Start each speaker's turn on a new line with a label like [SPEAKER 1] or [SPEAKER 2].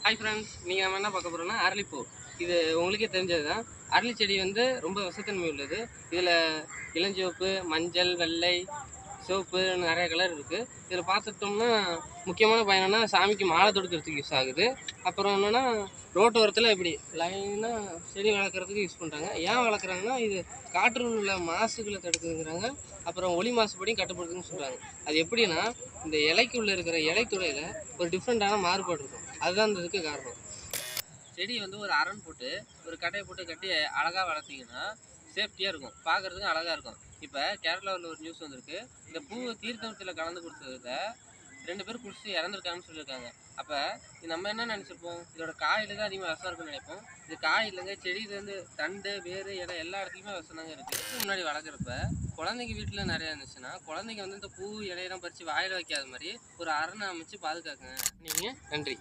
[SPEAKER 1] Hi friends, நீங்கள் நம்ம என்ன பார்க்க போகிறோம்னா அரளிப்பூ. இது உங்களுக்கே தெரிஞ்சது தான். அரளி செடி வந்து ரொம்ப விஷத்தன்மை உள்ளது. இதில் இளஞ்சிவப்பு, மஞ்சள், வெள்ளை, சிவப்பு நிறைய கலர் இருக்குது. இதில் பார்த்துட்டோம்னா முக்கியமான பயன் என்னன்னா சாமிக்கு மாலை தொடுக்கிறதுக்கு யூஸ் ஆகுது. அப்புறம் என்னென்னா ரோட்டோரத்தில் இப்படி லைனாக செடி வளர்க்குறதுக்கு யூஸ் பண்ணுறாங்க. ஏன் வளர்க்குறாங்கன்னா இது காற்றில் உள்ள மாசுகளை தடுக்குதுங்கிறாங்க. அப்புறம் ஒளி மாசுபடியும் கட்டுப்படுத்துன்னு சொல்கிறாங்க. அது எப்படின்னா இந்த இலைக்குள்ளே இருக்கிற இலைத்துறையில் ஒரு டிஃப்ரெண்ட்டான மாறுபாடு இருக்கும். அதுதான் இந்த இதுக்கு காரணம். செடி வந்து ஒரு அரண் போட்டு ஒரு கட்டையை போட்டு கட்டி அழகாக வளர்த்திங்கன்னா சேஃப்டியாக இருக்கும், பார்க்குறதுக்கும் அழகாக இருக்கும். இப்போ கேரளாவில் ஒரு நியூஸ் வந்திருக்கு. இந்த பூவை தீர்த்தத்தில் கலந்து கொடுத்ததுல 2 பேர் குடிச்சு இறந்துருக்காங்கன்னு சொல்லியிருக்காங்க. அப்போ நம்ம என்ன நினச்சிருப்போம், இதோட காயில் தான் அதிகமாக விஷம் இருக்குன்னு நினைப்போம். இது காய் இல்லைங்க, செடியிலேருந்து தண்டு, வேறு, இலை எல்லா இடத்துலையுமே விஷம் தாங்க இருக்குது. முன்னாடி வளர்க்குறப்ப குழந்தைங்க வீட்டில் நிறையா இருந்துச்சுன்னா குழந்தைங்க வந்து இந்த பூ இலையெல்லாம் பறித்து வாயில் வைக்காத மாதிரி ஒரு அரணை அமைச்சு பாதுகாக்குங்க. நீங்கள் நன்றி.